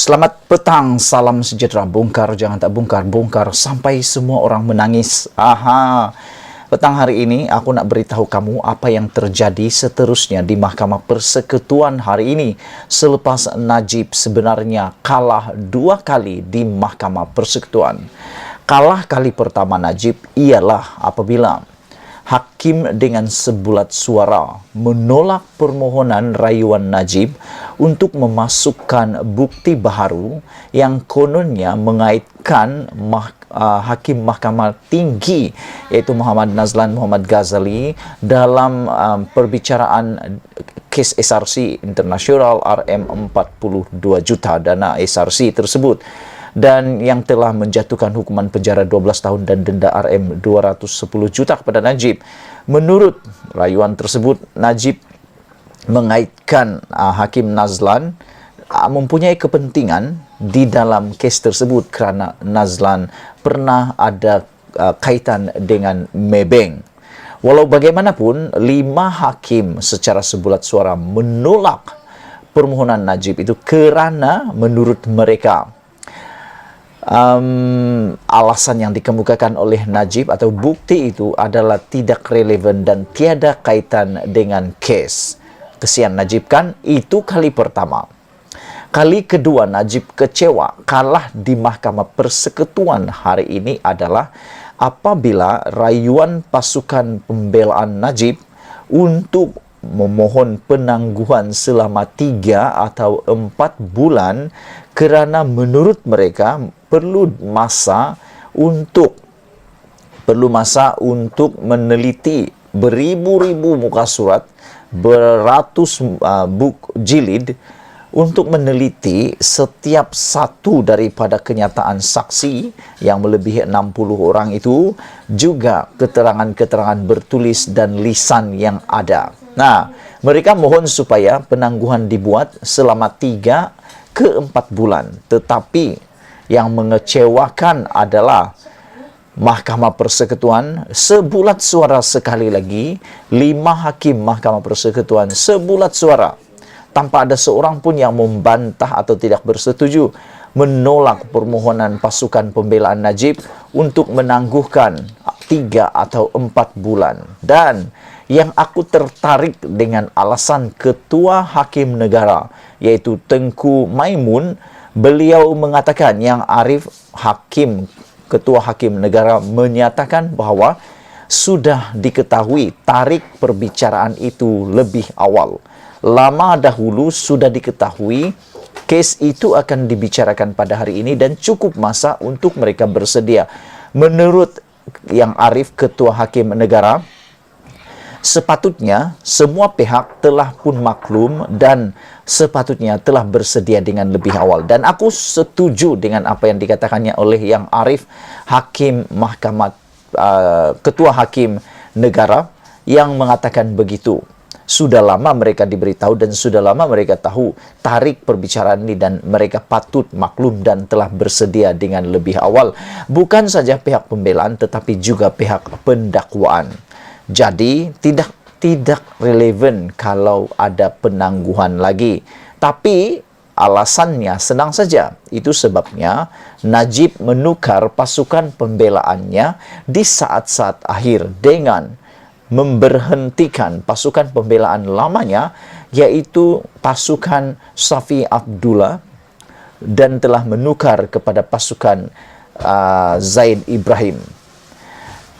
Selamat petang, salam sejahtera. Bongkar, jangan tak bongkar, bongkar sampai semua orang menangis. Petang hari ini aku nak beritahu kamu apa yang terjadi seterusnya di Mahkamah Persekutuan hari ini selepas Najib sebenarnya kalah 2 kali di Mahkamah Persekutuan. Kalah kali pertama Najib ialah apabila hakim dengan sebulat suara menolak permohonan rayuan Najib untuk memasukkan bukti baharu yang kononnya mengaitkan Hakim Mahkamah Tinggi iaitu Muhammad Nazlan Muhammad Ghazali dalam perbicaraan kes SRC Internasional RM42 juta dana SRC tersebut, dan yang telah menjatuhkan hukuman penjara 12 tahun dan denda RM210 juta kepada Najib. Menurut rayuan tersebut, Najib mengaitkan Hakim Nazlan mempunyai kepentingan di dalam kes tersebut kerana Nazlan pernah ada kaitan dengan Maybank. Walau bagaimanapun, 5 hakim secara sebulat suara menolak permohonan Najib itu kerana menurut mereka alasan yang dikemukakan oleh Najib atau bukti itu adalah tidak relevan dan tiada kaitan dengan kes. Kesian Najib kan? Itu kali pertama. Kali kedua Najib kecewa kalah di Mahkamah Persekutuan hari ini adalah apabila rayuan pasukan pembelaan Najib untuk memohon penangguhan selama 3 atau 4 bulan kerana menurut mereka perlu masa untuk meneliti beribu-ribu muka surat, beratus jilid untuk meneliti setiap satu daripada kenyataan saksi yang melebihi 60 orang itu, juga keterangan-keterangan bertulis dan lisan yang ada. Nah, mereka mohon supaya penangguhan dibuat selama 3 ke 4 bulan. Tetapi yang mengecewakan adalah Mahkamah Persekutuan sebulat suara sekali lagi, 5 hakim Mahkamah Persekutuan sebulat suara tanpa ada seorang pun yang membantah atau tidak bersetuju menolak permohonan pasukan pembelaan Najib untuk menangguhkan 3 atau 4 bulan. Dan yang aku tertarik dengan alasan Ketua Hakim Negara iaitu Tengku Maimun, beliau mengatakan, yang Arif Hakim, Ketua Hakim Negara menyatakan bahawa sudah diketahui tarik perbicaraan itu lebih awal. Lama dahulu sudah diketahui kes itu akan dibicarakan pada hari ini dan cukup masa untuk mereka bersedia. Menurut yang Arif, Ketua Hakim Negara, sepatutnya semua pihak telah pun maklum dan sepatutnya telah bersedia dengan lebih awal. Dan aku setuju dengan apa yang dikatakannya oleh yang Arif, Hakim Mahkamah Ketua Hakim Negara, yang mengatakan begitu. Sudah lama mereka diberitahu dan sudah lama mereka tahu tarik perbicaraan ini dan mereka patut maklum dan telah bersedia dengan lebih awal. Bukan saja pihak pembelaan tetapi juga pihak pendakwaan. Jadi tidak relevan kalau ada penangguhan lagi. Tapi alasannya senang saja. Itu sebabnya Najib menukar pasukan pembelaannya di saat-saat akhir dengan memberhentikan pasukan pembelaan lamanya yaitu pasukan Safi Abdullah dan telah menukar kepada pasukan Zaid Ibrahim.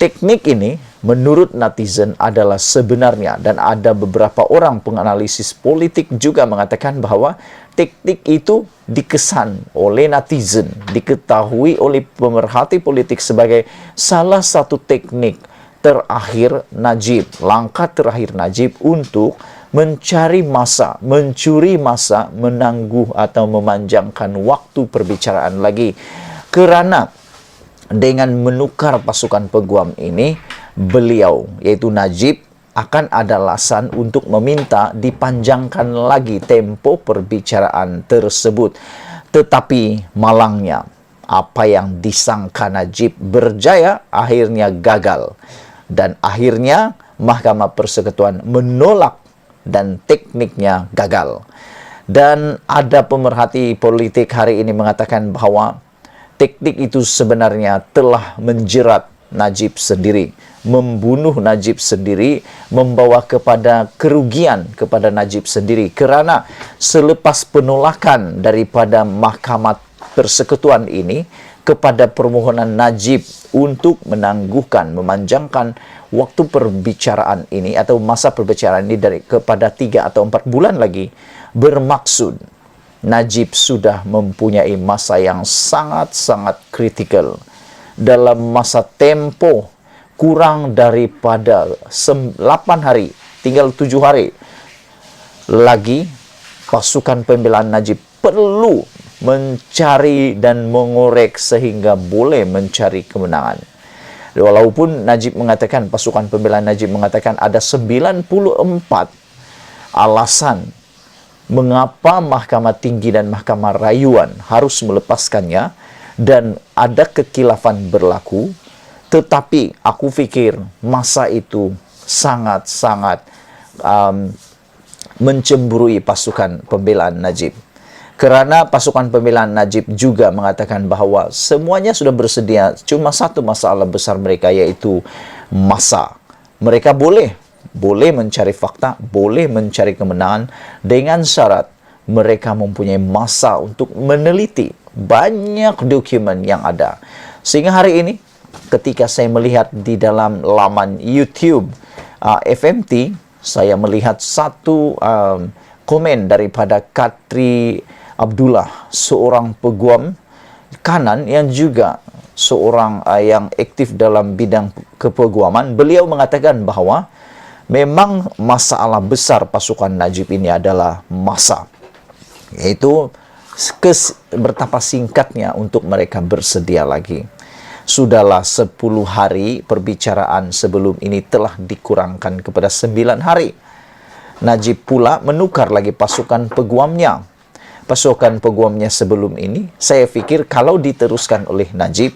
Teknik ini menurut netizen adalah sebenarnya, dan ada beberapa orang penganalisis politik juga mengatakan bahawa teknik itu dikesan oleh netizen, diketahui oleh pemerhati politik sebagai salah satu teknik terakhir Najib, langkah terakhir Najib untuk mencuri masa, menangguh atau memanjangkan waktu perbicaraan lagi. Kerana dengan menukar pasukan peguam ini, beliau, yaitu Najib, akan ada alasan untuk meminta dipanjangkan lagi tempo perbicaraan tersebut. Tetapi malangnya, apa yang disangka Najib berjaya akhirnya gagal. Dan akhirnya Mahkamah Persekutuan menolak dan tekniknya gagal. Dan ada pemerhati politik hari ini mengatakan bahwa teknik itu sebenarnya telah menjerat Najib sendiri, membunuh Najib sendiri, membawa kepada kerugian kepada Najib sendiri. Kerana selepas penolakan daripada Mahkamah Persekutuan ini kepada permohonan Najib untuk menangguhkan, memanjangkan waktu perbicaraan ini atau masa perbicaraan ini kepada 3 atau 4 bulan lagi, bermaksud Najib sudah mempunyai masa yang sangat-sangat kritikal. Dalam masa tempoh kurang daripada 8 hari, tinggal 7 hari lagi, pasukan pembelaan Najib perlu mencari dan mengorek sehingga boleh mencari kemenangan. Walaupun Najib mengatakan, pasukan pembelaan Najib mengatakan ada 94 alasan mengapa Mahkamah Tinggi dan Mahkamah Rayuan harus melepaskannya dan ada kekilafan berlaku, tetapi aku fikir masa itu sangat-sangat mencemburui pasukan pembelaan Najib. Kerana pasukan pembelaan Najib juga mengatakan bahawa semuanya sudah bersedia, cuma satu masalah besar mereka, yaitu masa. Mereka boleh mencari fakta, boleh mencari kemenangan dengan syarat mereka mempunyai masa untuk meneliti banyak dokumen yang ada. Sehingga hari ini ketika saya melihat di dalam laman YouTube FMT, saya melihat satu komen daripada Katri Abdullah, seorang peguam kanan yang juga seorang yang aktif dalam bidang kepeguaman. Beliau mengatakan bahawa memang masalah besar pasukan Najib ini adalah masa, yaitu betapa singkatnya untuk mereka bersedia lagi. Sudahlah 10 hari perbicaraan sebelum ini telah dikurangkan kepada 9 hari. Najib pula menukar lagi pasukan peguamnya. Pasukan peguamnya sebelum ini, saya fikir kalau diteruskan oleh Najib,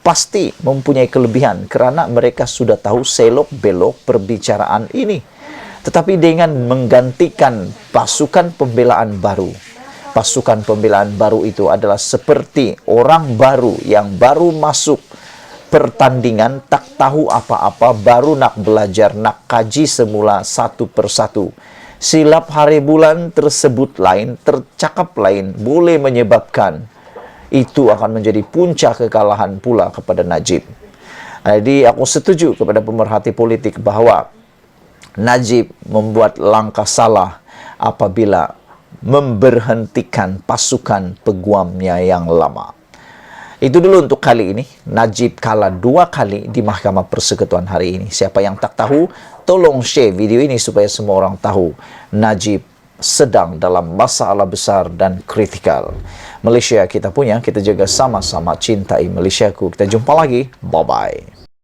pasti mempunyai kelebihan kerana mereka sudah tahu selok-belok perbicaraan ini. Tetapi dengan menggantikan pasukan pembelaan baru, pasukan pembelaan baru itu adalah seperti orang baru yang baru masuk pertandingan, tak tahu apa-apa, baru nak belajar, nak kaji semula satu persatu. Silap hari bulan tersebut lain, tercakap lain, boleh menyebabkan itu akan menjadi puncak kekalahan pula kepada Najib. Jadi aku setuju kepada pemerhati politik bahawa Najib membuat langkah salah apabila memberhentikan pasukan peguamnya yang lama. Itu dulu untuk kali ini. Najib kalah 2 kali di Mahkamah Persekutuan hari ini. Siapa yang tak tahu, tolong share video ini supaya semua orang tahu Najib sedang dalam masalah besar dan kritikal. Malaysia kita punya, kita jaga sama-sama cintai Malaysiaku. Kita jumpa lagi. Bye-bye.